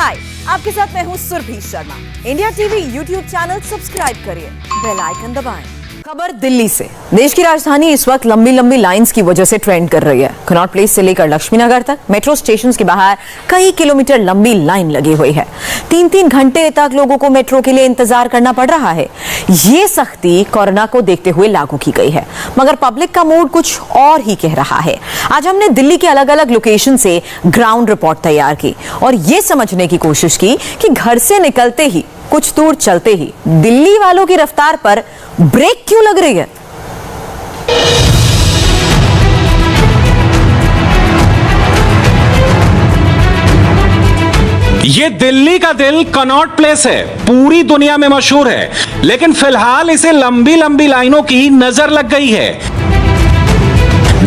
हाय, आपके साथ मैं हूँ Surabhi Sharma. India TV YouTube channel subscribe करिए, बेल आइकन दबाएं। खबर दिल्ली से। देश की राजधानी इस वक्त लंबी लंबी लाइंस की वजह से ट्रेंड कर रही है। कनॉट प्लेस से लेकर लक्ष्मीनगर तक मेट्रो स्टेशन के बाहर कई किलोमीटर लंबी लाइन लगी हुई है। 3-3 घंटे तक लोगों को मेट्रो के लिए इंतजार करना पड़ रहा है। ये सख्ती कोरोना को देखते हुए लागू की गई है, मगर पब्लिक का मूड कुछ और ही कह रहा है। आज हमने दिल्ली के अलग अलग लोकेशन से ग्राउंड रिपोर्ट तैयार की और ये समझने की कोशिश की कि घर से निकलते ही कुछ दूर चलते ही दिल्ली वालों की रफ्तार पर ब्रेक क्यों लग रही है। ये दिल्ली का दिल कनॉट प्लेस है, पूरी दुनिया में मशहूर है, लेकिन फिलहाल इसे लंबी लंबी लाइनों की नजर लग गई है।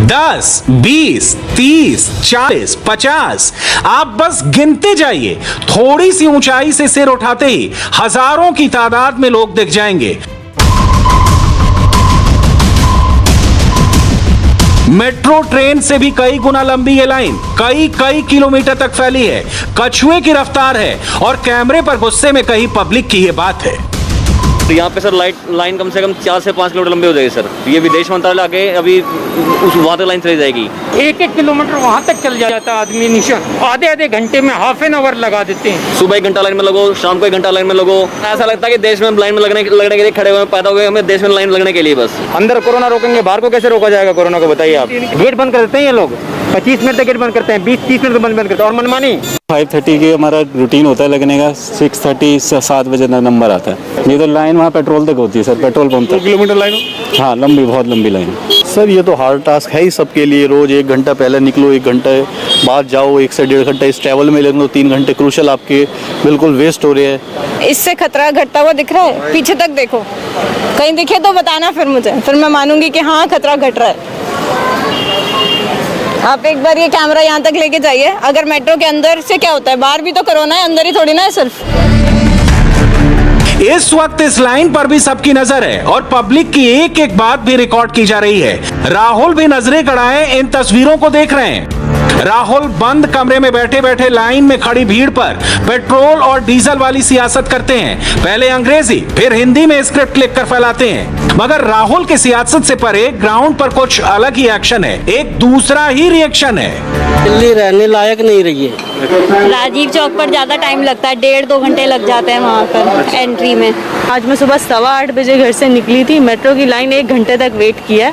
10, 20, 30, 40, 50 आप बस गिनते जाइए। थोड़ी सी ऊंचाई से सिर उठाते ही हजारों की तादाद में लोग दिख जाएंगे। मेट्रो ट्रेन से भी कई गुना लंबी ये लाइन कई किलोमीटर तक फैली है। कछुए की रफ्तार है और कैमरे पर गुस्से में कहीं पब्लिक की ये बात है। तो यहाँ पे सर लाइन कम से कम 4 से 5 किलोमीटर लंबी हो जाएगी सर। ये विदेश मंत्रालय आके अभी उस वहाँ तक लाइन चली जाएगी। 1-1 किलोमीटर वहाँ तक चल जाता आदमी निशान। आधे घंटे में हाफ एन आवर लगा देते हैं। सुबह 1 घंटा लाइन में लगो, शाम को 1 घंटा लाइन में लगो। ऐसा लगता है कि देश में लाइन में लगने के लिए खड़े हुए पैदा हुए, हमें देश में लाइन लगने के लिए बस। अंदर कोरोना रोकेंगे, बाहर को कैसे रोका जाएगा कोरोना को, बताइए आप। गेट बंद कर देते हैं ये लोग, 25 मिनट तक गेट बंद करते हैं, 20-30 मिनट बंद करते हैं। और मनमानी 5:30 की हमारा रूटीन होता है लगने का, 6:30 से 7 बजे नंबर आता है। ये तो लाइन वहाँ पेट्रोल तक होती है सर, पेट्रोल पंप तक। 2 किलोमीटर लाइन? हाँ, लंबी, बहुत लंबी लाइन। सर ये तो हार्ड टास्क है ही सबके लिए। रोज 1 घंटा पहले निकलो, 1 घंटे बाद जाओ, 1 से 1.5 घंटा इस ट्रैवल में लगो, 3 घंटे क्रूशल आपके बिल्कुल वेस्ट हो रहे हैं। इससे खतरा घटता हुआ दिख रहा है। पीछे तक देखो, कहीं दिखे तो बताना फिर मुझे, फिर मैं मानूंगी कि हाँ खतरा घट रहा है। आप एक बार ये कैमरा यहाँ तक लेके जाइए। अगर मेट्रो के अंदर से क्या होता है, बाहर भी तो कोरोना है, अंदर ही थोड़ी ना है सिर्फ। इस वक्त इस लाइन पर भी सबकी नजर है और पब्लिक की एक एक बात भी रिकॉर्ड की जा रही है। राहुल भी नजरें गड़ाए इन तस्वीरों को देख रहे हैं। राहुल बंद कमरे में बैठे बैठे लाइन में खड़ी भीड़ पर पेट्रोल और डीजल वाली सियासत करते हैं। पहले अंग्रेजी फिर हिंदी में स्क्रिप्ट लिखकर फैलाते हैं। मगर राहुल की सियासत से परे ग्राउंड पर कुछ अलग ही एक्शन है, एक दूसरा ही रिएक्शन है। दिल्ली रहने लायक नहीं रही है। राजीव चौक पर ज्यादा टाइम लगता है, 1.5-2 घंटे लग जाते हैं वहाँ पर एंट्री में। आज मैं सुबह 8:15 बजे घर से निकली थी। मेट्रो की लाइन 1 घंटे तक वेट किया।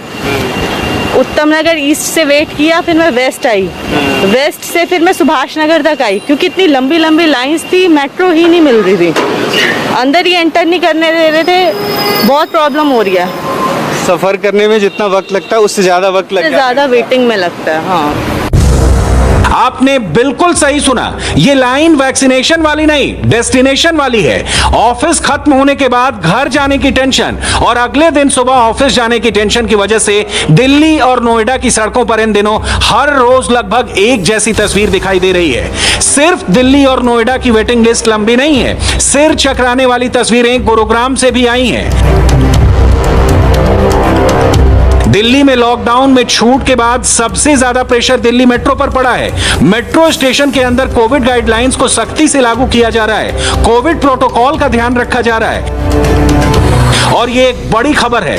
उत्तम नगर ईस्ट से वेट किया, फिर मैं वेस्ट आई। वेस्ट से फिर मैं सुभाष नगर तक आई, क्योंकि इतनी लंबी लंबी लाइंस थी, मेट्रो ही नहीं मिल रही थी। अंदर ही एंटर नहीं करने दे रहे थे। बहुत प्रॉब्लम हो रही है। सफर करने में जितना वक्त लगता है उससे ज्यादा वक्त लगता है, ज्यादा वेटिंग में लगता है। हाँ, आपने बिल्कुल सही सुना, ये लाइन वैक्सीनेशन वाली नहीं, डेस्टिनेशन वाली है। ऑफिस खत्म होने के बाद घर जाने की टेंशन और अगले दिन सुबह ऑफिस जाने की टेंशन की वजह से दिल्ली और नोएडा की सड़कों पर इन दिनों हर रोज लगभग एक जैसी तस्वीर दिखाई दे रही है। सिर्फ दिल्ली और नोएडा की वेटिंग लिस्ट लंबी नहीं है, सिर चकराने वाली तस्वीरें गुरुग्राम से भी आई हैं। दिल्ली में लॉकडाउन में छूट के बाद सबसे ज्यादा प्रेशर दिल्ली मेट्रो पर पड़ा है। मेट्रो स्टेशन के अंदर कोविड गाइडलाइंस को सख्ती से लागू किया जा रहा है, कोविड प्रोटोकॉल का ध्यान रखा जा रहा है। और ये एक बड़ी खबर है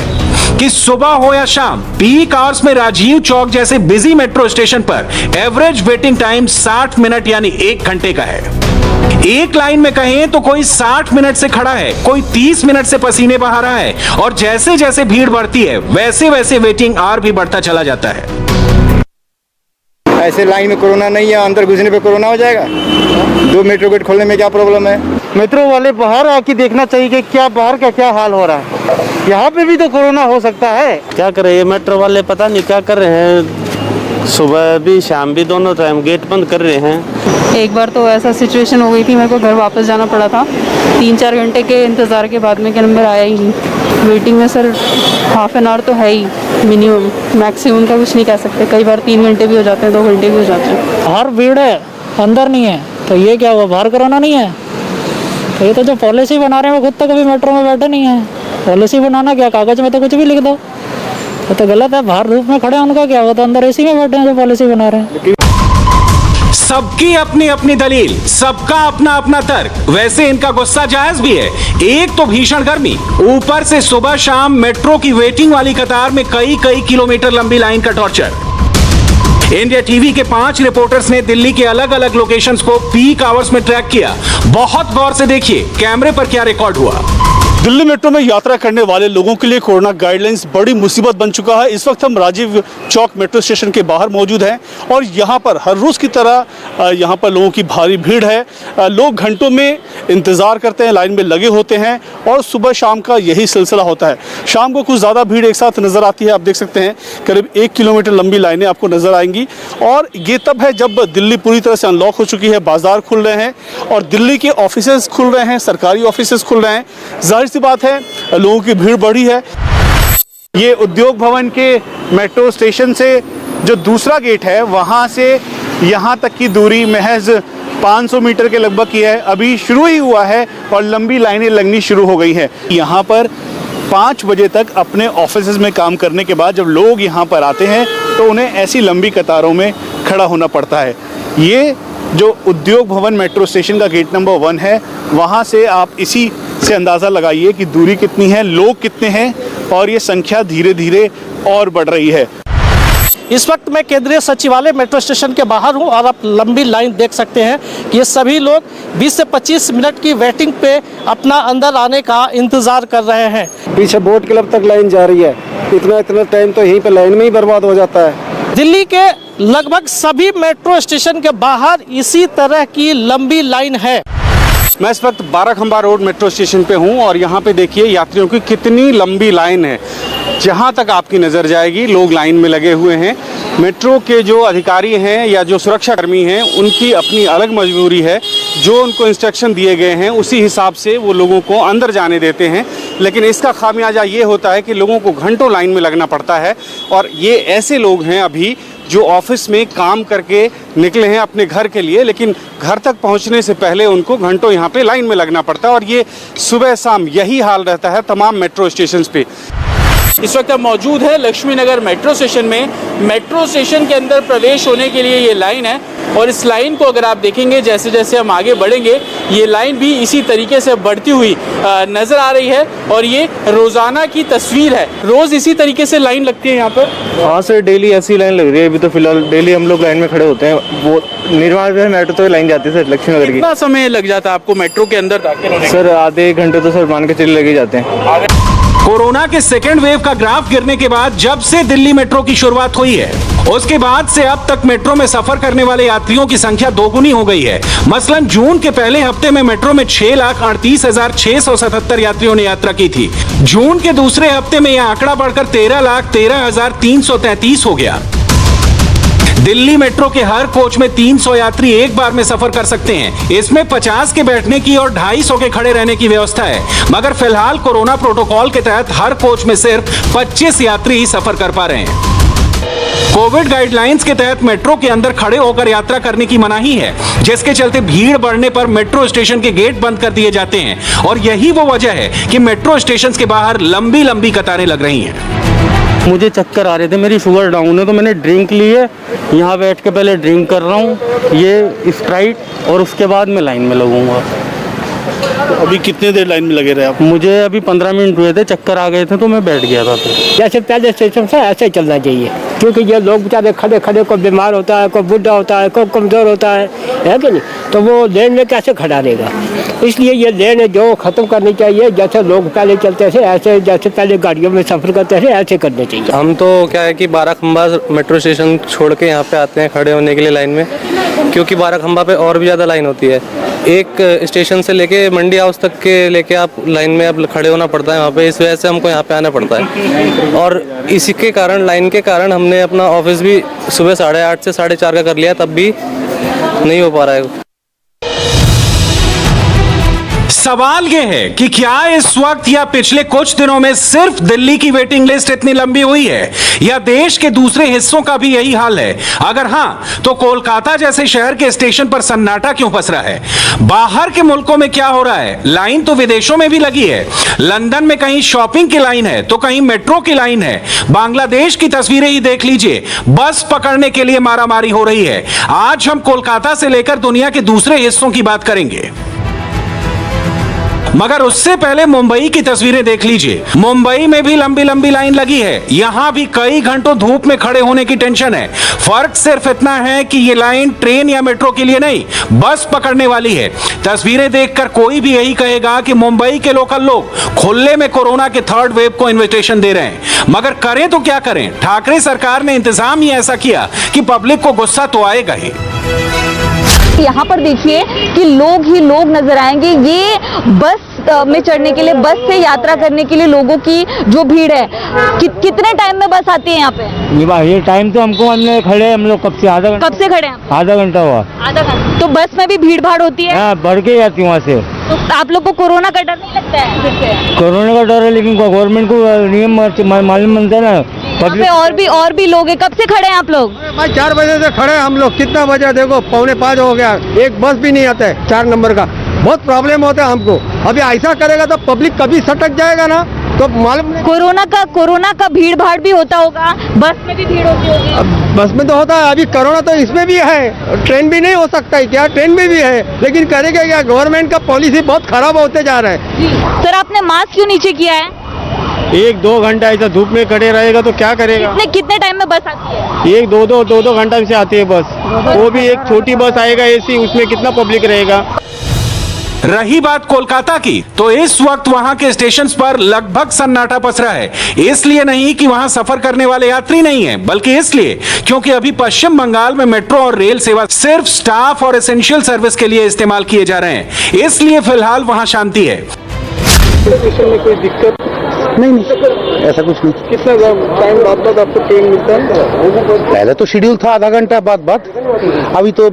कि सुबह हो या शाम, पीक आवर्स में राजीव चौक जैसे बिजी मेट्रो स्टेशन पर एवरेज वेटिंग टाइम 60 मिनट यानी 1 घंटे का है। एक लाइन में कहें तो कोई 60 मिनट से खड़ा है, कोई 30 मिनट से पसीने बहा रहा है और जैसे जैसे भीड़ बढ़ती है वैसे वैसे वेटिंग आवर भी बढ़ता चला जाता है। ऐसे लाइन में कोरोना नहीं है, अंदर घुसने पे कोरोना हो जाएगा। 2 मेट्रो गेट खोलने में क्या प्रॉब्लम है? मेट्रो वाले बाहर आके देखना चाहिए कि क्या बाहर का क्या हाल हो रहा है। यहाँ पे भी तो कोरोना हो सकता है। क्या कर रहे हैं मेट्रो वाले, पता नहीं क्या कर रहे हैं। सुबह भी शाम भी दोनों टाइम गेट बंद कर रहे हैं। एक बार तो ऐसा सिचुएशन हो गई थी, मेरे को घर वापस जाना पड़ा था। 3-4 घंटे के इंतज़ार के बाद में नंबर आया ही नहीं। वेटिंग में सर हाफ एन आवर तो है ही मिनिमम, मैक्सिमम का कुछ नहीं कह सकते। कई बार 3 घंटे भी हो जाते हैं, 2 घंटे भी हो जाते हैं। बाहर भीड़ है, अंदर नहीं है, तो ये क्या हुआ, बाहर कोरोना नहीं है? तो ये तो जो पॉलिसी बना रहे हैं वो खुद तो कभी मेट्रो में बैठे नहीं है। पॉलिसी बनाना क्या, कागज में तो कुछ भी लिख दो, तो गलत है। बाहर धूप में खड़े हैं, उनका क्या होता है, अंदर एसी में बैठे हैं जो पॉलिसी बना रहे हैं। सबकी अपनी अपनी दलील, सबका अपना अपना तर्क। वैसे इनका गुस्सा जायज भी है। एक तो भीषण गर्मी, ऊपर से सुबह शाम मेट्रो की वेटिंग वाली कतार में कई किलोमीटर लंबी लाइन का टॉर्चर। इंडिया टीवी के 5 रिपोर्टर्स ने दिल्ली के अलग अलग लोकेशंस को पीक आवर्स में ट्रैक किया। बहुत गौर से देखिए कैमरे पर क्या रिकॉर्ड हुआ। दिल्ली मेट्रो में यात्रा करने वाले लोगों के लिए कोरोना गाइडलाइंस बड़ी मुसीबत बन चुका है। इस वक्त हम राजीव चौक मेट्रो स्टेशन के बाहर मौजूद हैं और यहाँ पर हर रोज़ की तरह यहाँ पर लोगों की भारी भीड़ है। लोग घंटों में इंतज़ार करते हैं, लाइन में लगे होते हैं और सुबह शाम का यही सिलसिला होता है। शाम को कुछ ज़्यादा भीड़ एक साथ नज़र आती है। आप देख सकते हैं करीब 1 किलोमीटर लंबी लाइनें आपको नज़र आएंगी और ये तब है जब दिल्ली पूरी तरह से अनलॉक हो चुकी है, बाजार खुल रहे हैं और दिल्ली के ऑफिसेज खुल रहे हैं, सरकारी ऑफिसेज खुल रहे हैं। जाहिर सी बात है लोगों की भीड़ बढ़ी है। ये उद्योग भवन के मेट्रो स्टेशन से जो दूसरा गेट है वहां से यहाँ तक की दूरी महज 500 मीटर के लगभग की है। अभी शुरू ही हुआ है और लंबी लाइनें लगनी शुरू हो गई हैं। यहाँ पर 5 बजे तक अपने ऑफिसेज में काम करने के बाद जब लोग यहाँ पर आते हैं तो उन्हें ऐसी लंबी कतारों में खड़ा होना पड़ता है। ये जो उद्योग भवन मेट्रो स्टेशन का गेट नंबर 1 है, वहाँ से आप इसी से अंदाज़ा लगाइए कि दूरी कितनी है, लोग कितने हैं और ये संख्या धीरे धीरे और बढ़ रही है। इस वक्त मैं केंद्रीय सचिवालय मेट्रो स्टेशन के बाहर हूं और आप लंबी लाइन देख सकते हैं कि ये सभी लोग 20 से 25 मिनट की वेटिंग पे अपना अंदर आने का इंतज़ार कर रहे हैं। पीछे बोट क्लब तक लाइन जा रही है। इतना टाइम तो यहीं पे लाइन में ही बर्बाद हो जाता है। दिल्ली के लगभग सभी मेट्रो स्टेशन के बाहर इसी तरह की लंबी लाइन है। मैं इस वक्त बाराखंबा रोड मेट्रो स्टेशन पे हूँ और यहाँ पे देखिए यात्रियों की कितनी लंबी लाइन है। जहाँ तक आपकी नज़र जाएगी लोग लाइन में लगे हुए हैं। मेट्रो के जो अधिकारी हैं या जो सुरक्षा कर्मी हैं उनकी अपनी अलग मजबूरी है। जो उनको इंस्ट्रक्शन दिए गए हैं उसी हिसाब से वो लोगों को अंदर जाने देते हैं, लेकिन इसका खामियाजा ये होता है कि लोगों को घंटों लाइन में लगना पड़ता है। और ये ऐसे लोग हैं अभी जो ऑफिस में काम करके निकले हैं अपने घर के लिए, लेकिन घर तक पहुंचने से पहले उनको घंटों यहाँ पे लाइन में लगना पड़ता है और ये सुबह शाम यही हाल रहता है तमाम मेट्रो स्टेशन पे। इस वक्त मौजूद है लक्ष्मी नगर मेट्रो स्टेशन में। मेट्रो स्टेशन के अंदर प्रवेश होने के लिए ये लाइन है और इस लाइन को अगर आप देखेंगे जैसे जैसे हम आगे बढ़ेंगे ये लाइन भी इसी तरीके से बढ़ती हुई नज़र आ रही है और ये रोज़ाना की तस्वीर है। रोज़ इसी तरीके से लाइन लगती है यहाँ पर? हाँ सर, डेली ऐसी लाइन लग रही है। अभी तो फिलहाल डेली हम लोग लाइन में खड़े होते हैं। वो निर्माण में मेट्रो तो लाइन जाती है सर लक्ष्मी नगर की। कितना समय लग जाता है आपको मेट्रो के अंदर दाखिल होने? सर आधे 1 घंटे तो सर मान के चले लगे जाते हैं। कोरोना के सेकेंड वेव का ग्राफ गिरने के बाद जब से दिल्ली मेट्रो की शुरुआत हुई है उसके बाद से अब तक मेट्रो में सफर करने वाले यात्रियों की संख्या दोगुनी हो गई है। मसलन जून के पहले हफ्ते में मेट्रो में 6,38,677 यात्रियों ने यात्रा की थी। जून के दूसरे हफ्ते में यह आंकड़ा बढ़कर 13,13,333 हो गया। दिल्ली मेट्रो के हर कोच में 300 यात्री एक बार में सफर कर सकते हैं। इसमें 50 के बैठने की और 250 के खड़े रहने की व्यवस्था है, मगर फिलहाल कोरोना प्रोटोकॉल के तहत हर कोच में सिर्फ 25 यात्री ही सफर कर पा रहे हैं। कोविड गाइडलाइंस के तहत मेट्रो के अंदर खड़े होकर यात्रा करने की मनाही है, जिसके चलते भीड़ बढ़ने पर मेट्रो स्टेशन के गेट बंद कर दिए जाते हैं और यही वो वजह है कि मेट्रो स्टेशन के बाहर लंबी लंबी कतारें लग रही हैं। मुझे चक्कर आ रहे थे, मेरी शुगर डाउन है तो मैंने ड्रिंक ली है। यहाँ बैठ के पहले ड्रिंक कर रहा हूँ, ये स्प्राइट, और उसके बाद मैं लाइन में लगूंगा। तो अभी कितने देर लाइन में लगे रहे आप? मुझे अभी 15 मिनट हुए थे, चक्कर आ गए थे तो मैं बैठ गया था। फिर जैसे पहले स्टेशन से ऐसे ही चलना चाहिए, क्योंकि ये लोग बेचारे खड़े खड़े, कोई बीमार होता है, कोई बुढ़ा होता है, कोई कमज़ोर होता है कि नहीं, तो वो लेन में कैसे खड़ा रहेगा। इसलिए ये लेन जो ख़त्म करनी चाहिए। जैसे लोग पहले चलते थे ऐसे, जैसे पहले गाड़ियों में सफ़र करते थे ऐसे करने चाहिए। हम तो क्या है कि बाराखंबा मेट्रो स्टेशन छोड़ के यहाँ पे आते हैं खड़े होने के लिए लाइन में, क्योंकि बाराखंबा पे और भी ज़्यादा लाइन होती है। एक स्टेशन से लेके मंडी हाउस तक के लेके आप लाइन में अब खड़े होना पड़ता है वहाँ पे। इस वजह से हमको यहाँ पे आना पड़ता है और इसी के कारण, लाइन के कारण, हमने अपना ऑफिस भी सुबह 8:30 से 4:30 का कर लिया, तब भी नहीं हो पा रहा है। सवाल यह है कि क्या इस वक्त या पिछले कुछ दिनों में सिर्फ दिल्ली की वेटिंग लिस्ट इतनी लंबी हुई है या देश के दूसरे हिस्सों का भी यही हाल है? अगर हां, तो कोलकाता जैसे शहर के स्टेशन पर सन्नाटा क्यों पसरा है? बाहर के मुल्कों में क्या हो रहा है? लाइन तो विदेशों में भी लगी है। लंदन में कहीं शॉपिंग की लाइन है तो कहीं मेट्रो की लाइन है। बांग्लादेश की तस्वीरें ही देख लीजिए, बस पकड़ने के लिए मारामारी हो रही है। आज हम कोलकाता से लेकर दुनिया के दूसरे हिस्सों की बात करेंगे, मगर उससे पहले मुंबई की तस्वीरें देख लीजिए। मुंबई में भी लंबी लंबी लाइन लगी है। यहां भी कई घंटों धूप में खड़े होने की टेंशन है। फर्क सिर्फ इतना है कि ये लाइन ट्रेन या मेट्रो के लिए नहीं, बस पकड़ने वाली है। तस्वीरें देखकर कोई भी यही कहेगा कि मुंबई के लोकल लोग खुले में कोरोना के थर्ड वेव को इन्विटेशन दे रहे हैं। मगर करें तो क्या करें? ठाकरे सरकार ने इंतजाम ही ऐसा किया कि पब्लिक को गुस्सा तो आएगा ही। यहाँ पर देखिए कि लोग ही लोग नजर आएंगे। ये बस में चढ़ने के लिए, बस से यात्रा करने के लिए लोगों की जो भीड़ है। कितने टाइम में बस आती है यहाँ पे? ये टाइम तो हमने खड़े हम लोग कब से कब से खड़े हैं? आधा घंटा हुआ। आधा घंटा। तो बस में भी भीड़ भाड़ होती है? बढ़ के जाती वहाँ से। तो आप लोग को कोरोना का डर नहीं लगता है फिर से? कोरोना का डर है, लेकिन गवर्नमेंट को नियम मालूम बनता है ना। और भी लोग हैं। कब से खड़े हैं आप लोग? भाई 4 बजे से खड़े हैं हम लोग। कितना बजे? देखो 4:45 हो गया। एक बस भी नहीं आता है 4 नंबर का। बहुत प्रॉब्लम होता है हमको। अभी ऐसा करेगा तो पब्लिक कभी सटक जाएगा ना, तो मालूम नहीं। कोरोना का भीड़ भाड़ भी होता होगा, बस में भी भीड़ होती होगी। अब बस में तो होता है, अभी कोरोना तो इसमें भी है। ट्रेन भी नहीं हो सकता है क्या? ट्रेन में भी है, लेकिन करेगा क्या? गवर्नमेंट का पॉलिसी बहुत खराब होते जा रहा है। सर, आपने मास्क क्यों नीचे किया है? 1-2 घंटा ऐसा धूप में खड़े रहेगा तो क्या करेगा? कितने टाइम में बस आती है? 1-2 घंटा से आती है बस। वो भी एक छोटी बस आएगा एसी, उसमें कितना पब्लिक रहेगा? रही बात कोलकाता की, तो इस वक्त वहां के स्टेशन पर लगभग सन्नाटा पसरा है। इसलिए नहीं कि वहां सफर करने वाले यात्री नहीं है, बल्कि इसलिए क्योंकि अभी पश्चिम बंगाल में मेट्रो और रेल सेवा सिर्फ स्टाफ और एसेंशियल सर्विस के लिए इस्तेमाल किए जा रहे हैं। इसलिए फिलहाल वहां शांति है। स्टेशन में कोई दिक्कत नहीं, ऐसा कुछ नहीं। कितना टाइम बाद आपको ट्रेन मिलता है? पहले तो शेड्यूल था आधा घंटा बाद, अभी तो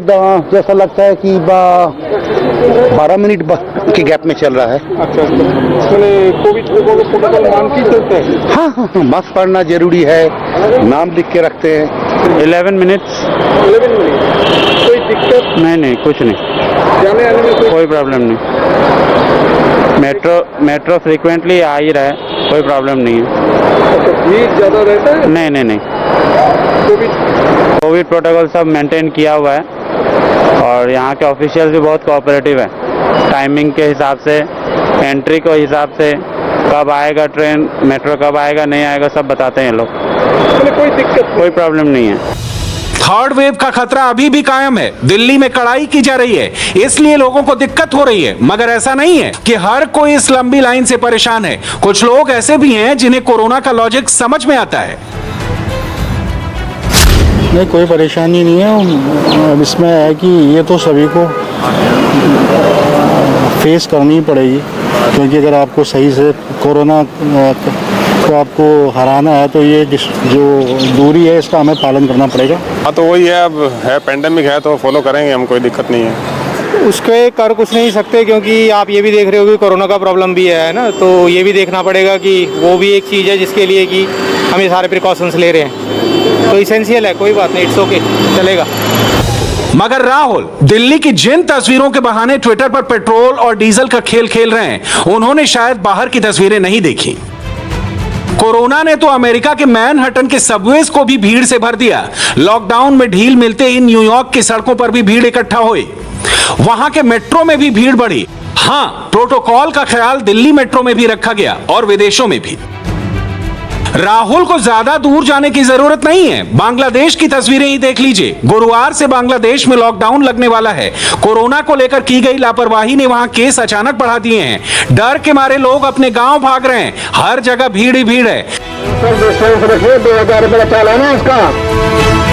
जैसा लगता है कि 12 मिनट के गैप में चल रहा है। अच्छा, कोविड प्रोटोकॉल मान के चलते हैं? हाँ, मास्क पहनना जरूरी है, नाम लिख के रखते हैं। 11 मिनट्स। कोई दिक्कत नहीं, कुछ नहीं। जाने आने में कोई प्रॉब्लम नहीं। मेट्रो फ्रिक्वेंटली आ ही रहा है, कोई प्रॉब्लम नहीं है। अच्छा, भीड़ ज़्यादा रहता है? नहीं। कोविड प्रोटोकॉल सब मेंटेन किया हुआ है और यहाँ के ऑफिशियल भी बहुत कोऑपरेटिव है। टाइमिंग के हिसाब से, एंट्री के हिसाब से, कब आएगा ट्रेन, मेट्रो कब आएगा नहीं आएगा, सब बताते हैं लोग। कोई दिक्कत, कोई प्रॉब्लम नहीं है। थर्ड वेव का खतरा अभी भी कायम है। दिल्ली में कड़ाई की जा रही है, इसलिए लोगों को दिक्कत हो रही है। मगर ऐसा नहीं है कि हर कोई इस लंबी लाइन से परेशान है। कुछ लोग ऐसे भी हैं जिन्हें कोरोना का लॉजिक समझ में आता है। नहीं, कोई परेशानी नहीं है। अब इसमें है कि ये तो सभी को फेस करनी पड़ेगी, क्योंकि अगर आपको सही से कोरोना को आपको हराना है तो ये जो दूरी है इसका हमें पालन करना पड़ेगा। हाँ, तो वही है, अब है पेंडेमिक है तो फॉलो करेंगे हम, कोई दिक्कत नहीं है। उसके कर कुछ नहीं सकते, क्योंकि आप ये भी देख रहे हो कि कोरोना का प्रॉब्लम भी है ना, तो ये भी देखना पड़ेगा कि वो भी एक चीज़ है जिसके लिए कि हम ये सारे प्रिकॉशंस ले रहे हैं। तो इसेंशियल है, कोई बात नहीं, इट्स ओके, चलेगा। मगर राहुल दिल्ली की जिन तस्वीरों के बहाने ट्विटर पर पेट्रोल और डीजल का खेल खेल रहे हैं, उन्होंने शायद बाहर की तस्वीरें नहीं देखी। कोरोना ने तो अमेरिका के मैनहट्टन के सबवेज को भी भीड़ से भर दिया। लॉकडाउन में ढील मिलते ही न्यूयॉर्क की सड़कों पर भी भीड़ इकट्ठा हुई। वहां के मेट्रो में भी भीड़ बढ़ी। हां, प्रोटोकॉल का ख्याल दिल्ली मेट्रो में भी रखा गया और विदेशों में भी। राहुल को ज्यादा दूर जाने की जरूरत नहीं है। बांग्लादेश की तस्वीरें ही देख लीजिए। गुरुवार से बांग्लादेश में लॉकडाउन लगने वाला है। कोरोना को लेकर की गई लापरवाही ने वहां केस अचानक बढ़ा दिए हैं। डर के मारे लोग अपने गांव भाग रहे हैं। हर जगह भीड़ ही भीड़ है। 2000 रुपये चालान है इसका।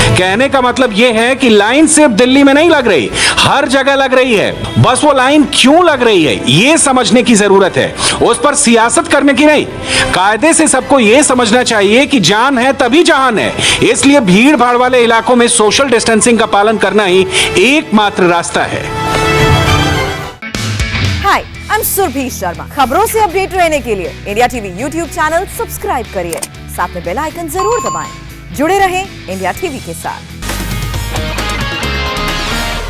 कहने का मतलब यह है कि लाइन सिर्फ दिल्ली में नहीं लग रही, हर जगह लग रही है। बस वो लाइन क्यों लग रही है, ये समझने की जरूरत है, उस पर सियासत करने की नहीं। कायदे से सबको यह समझना चाहिए कि जान है तभी जहान है। इसलिए भीड़ भाड़ वाले इलाकों में सोशल डिस्टेंसिंग का पालन करना ही एकमात्र रास्ता है। हाय, आई एम सुरभि शर्मा। खबरों से अपडेट रहने के लिए India TV YouTube channel subscribe करिए, साथ में बेल आइकन जरूर दबाएं। जुड़े रहें इंडिया टीवी के साथ।